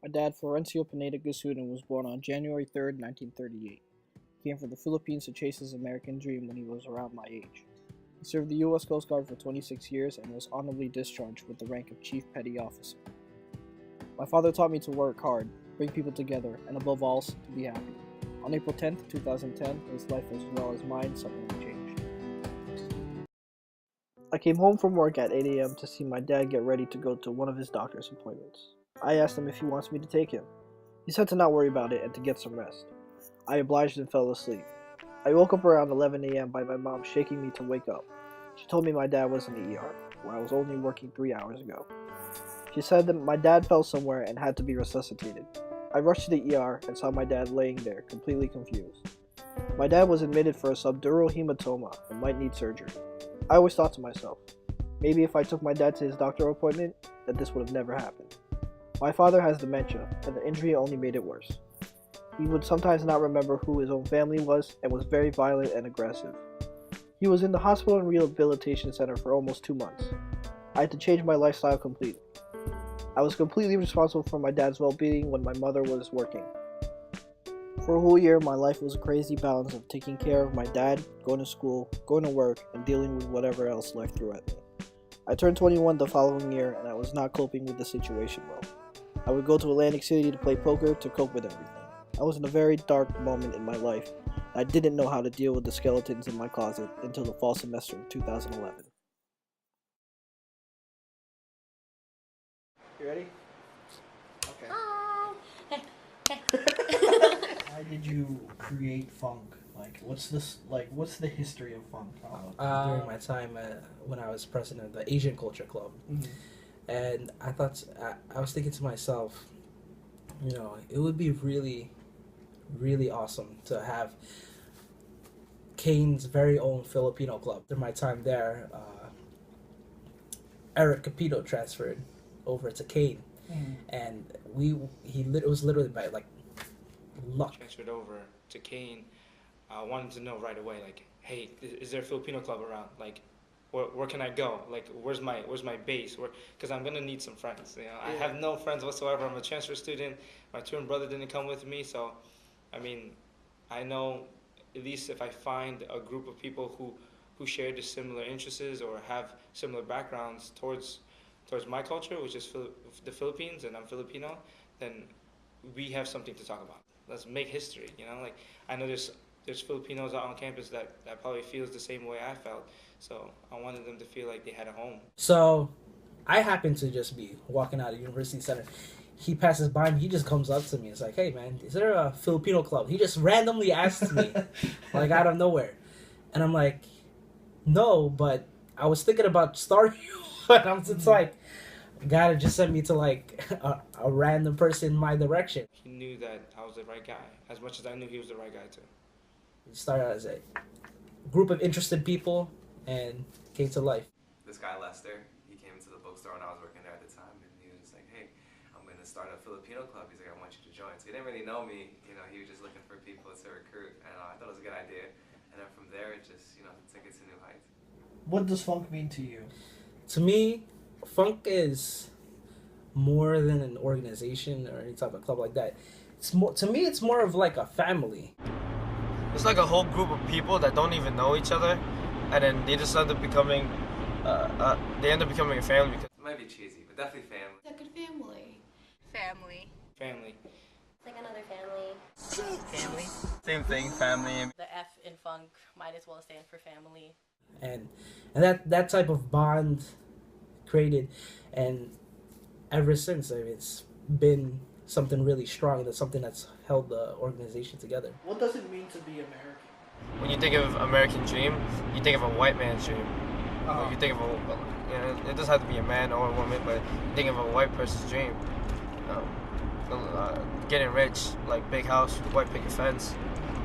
My dad, Florencio Pineda Gasunin, was born on January 3rd, 1938. He came from the Philippines to chase his American dream when he was around my age. He served the U.S. Coast Guard for 26 years and was honorably discharged with the rank of Chief Petty Officer. My father taught me to work hard, bring people together, and above all, to be happy. On April 10th, 2010, his life as well as mine suddenly changed. I came home from work at 8 a.m. to see my dad get ready to go to one of his doctor's appointments. I asked him if he wants me to take him. He said to not worry about it and to get some rest. I obliged and fell asleep. I woke up around 11 a.m. by my mom shaking me to wake up. She told me my dad was in the ER, where I was only working 3 hours ago. She said that my dad fell somewhere and had to be resuscitated. I rushed to the ER and saw my dad laying there, completely confused. My dad was admitted for a subdural hematoma and might need surgery. I always thought to myself, maybe if I took my dad to his doctor appointment, that this would have never happened. My father has dementia, and the injury only made it worse. He would sometimes not remember who his own family was and was very violent and aggressive. He was in the hospital and rehabilitation center for almost 2 months. I had to change my lifestyle completely. I was completely responsible for my dad's well-being when my mother was working. For a whole year, my life was a crazy balance of taking care of my dad, going to school, going to work, and dealing with whatever else life threw at me. I turned 21 the following year, and I was not coping with the situation well. I would go to Atlantic City to play poker to cope with everything. I was in a very dark moment in my life. I didn't know how to deal with the skeletons in my closet until the fall semester of 2011. You ready? Okay. Hi. Why did you create F.U.N.K? What's the history of F.U.N.K? During my time when I was president of the Asian Culture Club. Mm-hmm. And I was thinking to myself, it would be really, really awesome to have Kane's very own Filipino club. During my time there, Eric Capito transferred over to Kane, and it was literally by luck. Transferred over to Kane. I wanted to know right away, hey, is there a Filipino club around? Where can I go? Where's my base? Because I'm gonna need some friends. I have no friends whatsoever. I'm a transfer student. My twin brother didn't come with me, so I know at least if I find a group of people who share the similar interests or have similar backgrounds towards my culture, which is the Philippines, and I'm Filipino, then we have something to talk about. Let's make history. I know there's Filipinos out on campus that probably feels the same way I felt. So I wanted them to feel like they had a home. So I happened to just be walking out of University Center. He passes by me. He just comes up to me. It's like, hey, man, is there a Filipino club? He just randomly asked me, out of nowhere. And I'm like, no, but I was thinking about starting one. It's like, God just sent me to a random person in my direction. He knew that I was the right guy, as much as I knew he was the right guy too. It started as a group of interested people and came to life. This guy Lester, he came into the bookstore when I was working there at the time, and he was just like, hey, I'm going to start a Filipino club. He's like, I want you to join. So he didn't really know me, he was just looking for people to recruit, and I thought it was a good idea. And then from there, it just, took it to new heights. What does F.U.N.K mean to you? To me, F.U.N.K is more than an organization or any type of club like that. To me, it's more of like a family. It's like a whole group of people that don't even know each other, and then they just end up becoming, a family. It might be cheesy, but definitely family. Like a family. Family. Family. It's like another family. Family. Same thing, family. The F in F.U.N.K might as well stand for family. And that type of bond created, and ever since, it's been something really strong. That's something that's held the organization together. What does it mean to be American? When you think of American dream, you think of a white man's dream. If you think of it doesn't have to be a man or a woman, but you think of a white person's dream. Getting rich, big house, white picket fence.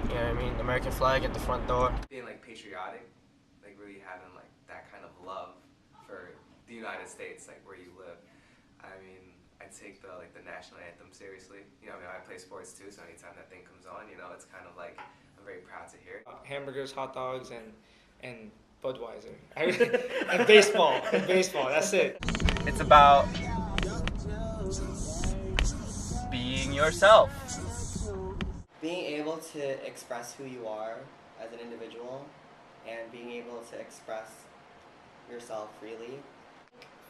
You know what I mean? American flag at the front door. Being patriotic, really having that kind of love for the United States, where you live. I take the national anthem seriously. I play sports too, so anytime that thing comes on, it's kind of I'm very proud to hear it. Hamburgers, hot dogs, and Budweiser. And baseball. That's it. It's about yourself. Being able to express who you are as an individual and being able to express yourself freely.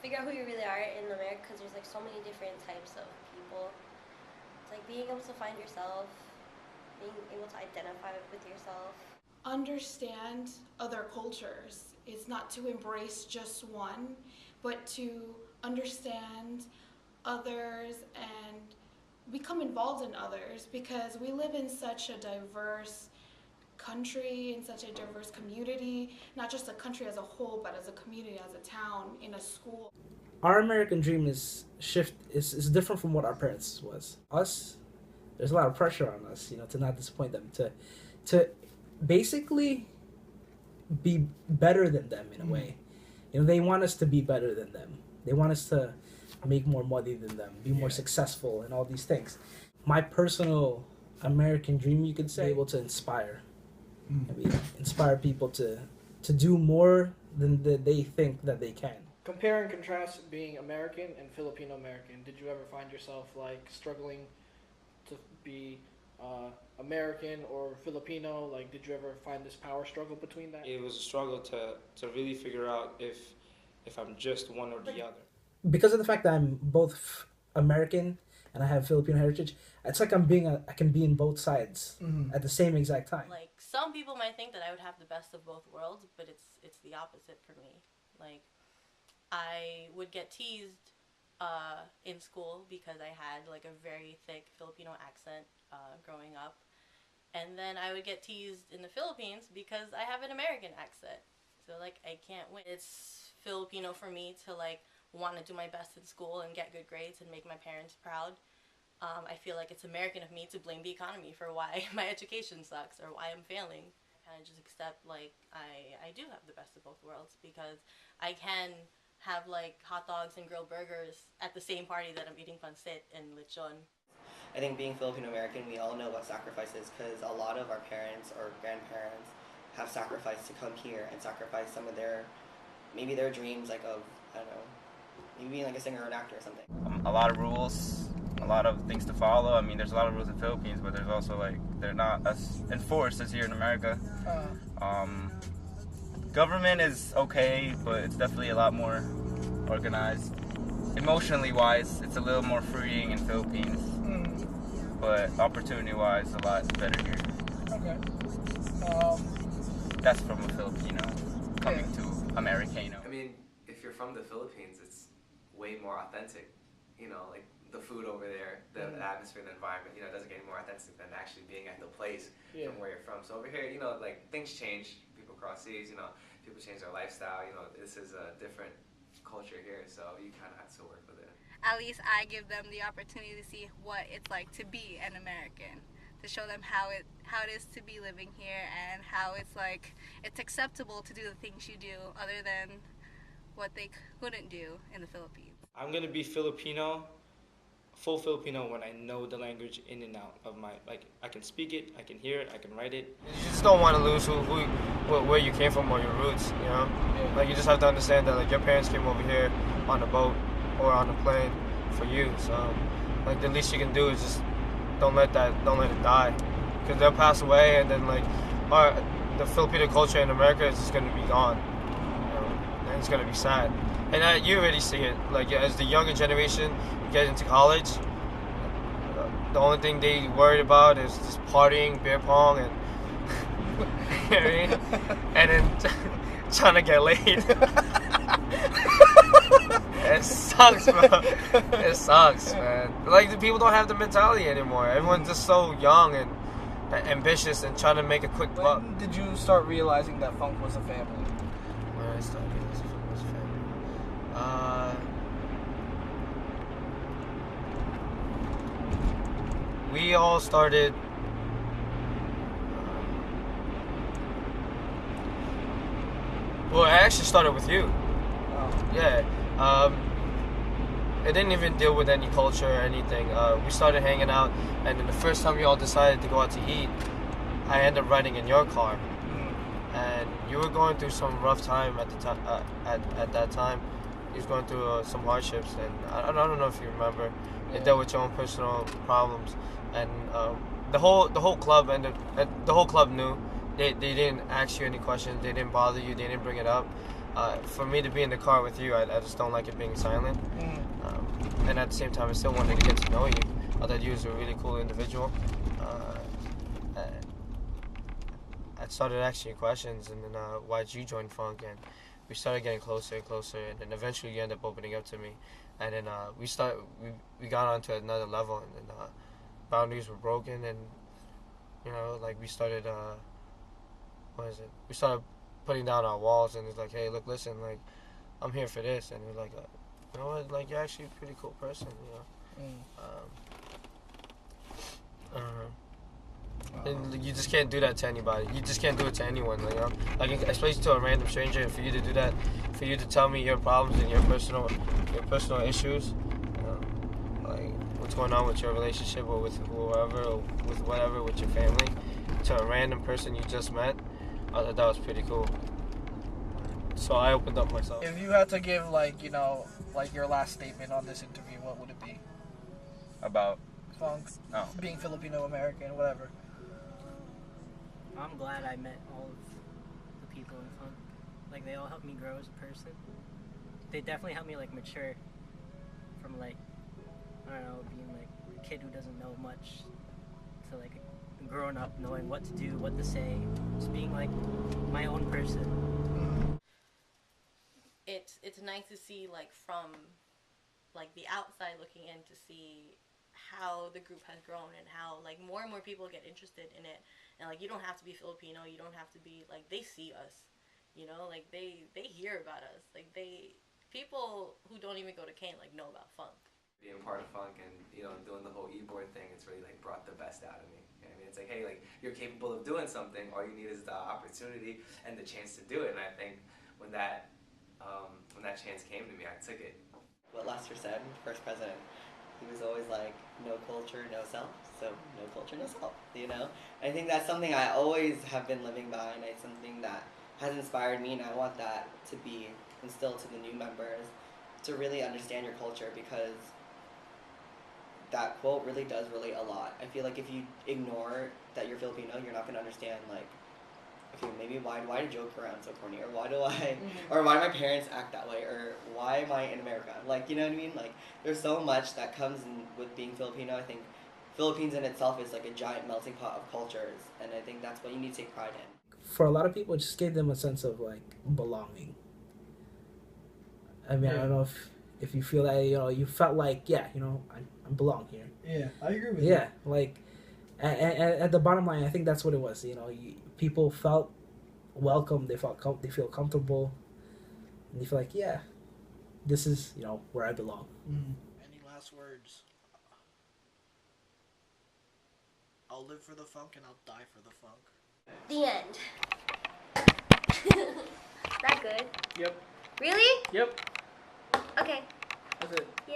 Figure out who you really are in America because there's like so many different types of people. It's like being able to find yourself, being able to identify with yourself. Understand other cultures. It's not to embrace just one, but to understand others and become involved in others, because we live in such a diverse country, in such a diverse community, not just a country as a whole, but as a community, as a town, in a school. Our American dream is different from what our parents was. Us, there's a lot of pressure on us, to not disappoint them, to basically be better than them in a way. They want us to be better than them. They want us to make more money than them, be more successful, and all these things. My personal American dream, you could say, able to inspire. Inspire people to do more than they think that they can. Compare and contrast being American and Filipino American. Did you ever find yourself like struggling to be American or Filipino? Like, did you ever find this power struggle between that? It was a struggle to really figure out if I'm just one or the other. Because of the fact that I'm both American and I have Filipino heritage, it's like I can be in both sides at the same exact time. Like, some people might think that I would have the best of both worlds, but it's the opposite for me. Like, I would get teased in school because I had like a very thick Filipino accent growing up, and then I would get teased in the Philippines because I have an American accent. So like, I can't win. It's Filipino for me to like want to do my best in school and get good grades and make my parents proud. I feel like it's American of me to blame the economy for why my education sucks or why I'm failing. I kind of just accept like I do have the best of both worlds, because I can have like hot dogs and grilled burgers at the same party that I'm eating pancit and lechon. I think being Filipino American, we all know what sacrifice is, because a lot of our parents or grandparents have sacrificed to come here and sacrifice some of maybe their dreams, like of, I don't know, maybe being like a singer or an actor or something. A lot of rules, a lot of things to follow. I mean, there's a lot of rules in the Philippines, but there's also like, they're not as enforced as here in America. Government is okay, but it's definitely a lot more organized. Emotionally wise, it's a little more freeing in Philippines, but opportunity wise, a lot better here. Okay. That's from a Filipino coming to Americano. I mean, if you're from the Philippines, it's way more authentic. Like the food over there, the atmosphere, the environment, it doesn't get any more authentic than actually being at the place from where you're from. So over here, like things change. People cross seas, people change their lifestyle. This is a different culture here, so you kind of have to work with it. At least I give them the opportunity to see what it's like to be an American, to show them how it is to be living here and how it's like it's acceptable to do the things you do other than what they couldn't do in the Philippines. I'm gonna be Filipino, full Filipino, when I know the language in and out of I can speak it, I can hear it, I can write it. You just don't want to lose where you came from or your roots, Like, you just have to understand that, like, your parents came over here on a boat or on a plane for you. So, like, the least you can do is just don't let it die. Because they'll pass away, and then, like, the Filipino culture in America is just going to be gone. And it's going to be sad. And you already see it. Like, as the younger generation get into college, the only thing they worried about is just partying, beer pong, and you know what I mean? And then trying to get laid. It sucks, bro. It sucks, man. Like, the people don't have the mentality anymore. Everyone's just so young and ambitious and trying to make a quick buck. When did you start realizing that funk was a family? When I started realizing funk was a family? We all started. Well, I actually started with you. Oh. Yeah. It didn't even deal with any culture or anything. We started hanging out, and then the first time we all decided to go out to eat, I ended up riding in your car, and you were going through some rough time at the time. At that time, was going through some hardships, and I don't know if you remember, you dealt with your own personal problems, and the whole club the whole club knew. They didn't ask you any questions. They didn't bother you. They didn't bring it up. For me to be in the car with you, I just don't like it being silent. And at the same time, I still wanted to get to know you. I thought you was a really cool individual. I started asking you questions, and then why'd you join Funk? And we started getting closer and closer, and then eventually you ended up opening up to me. And then we got on to another level, and then boundaries were broken, and we started we started putting down our walls, and it's like, hey, look, listen, like, I'm here for this, and we're like, you know what, like, you're actually a pretty cool person, And you just can't do that to anybody. You just can't do it to anyone, Like, especially to a random stranger, and for you to do that, for you to tell me your problems and your personal issues, like what's going on with your relationship or with whoever or with whatever, with your family, to a random person you just met, I thought that was pretty cool. So I opened up myself. If you had to give, your last statement on this interview, what would it be? About Funk, being Filipino American, whatever. I'm glad I met all of the people in Funk. Like, they all helped me grow as a person. They definitely helped me, mature from, I don't know, being, a kid who doesn't know much to, growing up, knowing what to do, what to say, just being, my own person. It's nice to see, from, the outside looking in, to see how the group has grown and how, more and more people get interested in it. And, you don't have to be Filipino, you don't have to be, they see us, they hear about us. People who don't even go to Kane, know about Funk. Being part of Funk and, doing the whole e-board thing, it's really, brought the best out of me. You know what I mean? It's like, hey, you're capable of doing something, all you need is the opportunity and the chance to do it. And I think when that chance came to me, I took it. What Lester said, first president, he was always like, no culture, no self. So no culture, no self, I think that's something I always have been living by, and it's something that has inspired me, and I want that to be instilled to the new members, to really understand your culture, because that quote really does relate a lot. I feel like if you ignore that you're Filipino, you're not going to understand, okay, maybe why do I joke around so corny, or why do my parents act that way, or why am I in America? You know what I mean? There's so much that comes in with being Filipino. I think Philippines in itself is a giant melting pot of cultures, and I think that's what you need to take pride in. For a lot of people, it just gave them a sense of belonging. I mean, I don't know if you feel that, you felt I belong here. Yeah, I agree with you. Yeah, at the bottom line, I think that's what it was. People felt welcome. They feel comfortable, and you feel this is where I belong. Mm-hmm. Any last words? I'll live for the Funk and I'll die for the Funk. The end. That good? Yep. Really? Yep. Okay. That's it. Yay!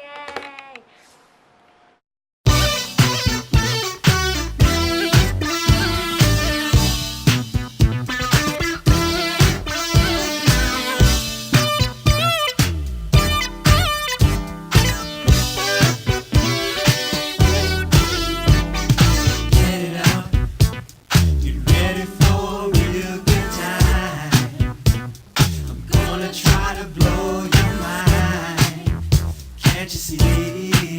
Try to blow your mind. Can't you see?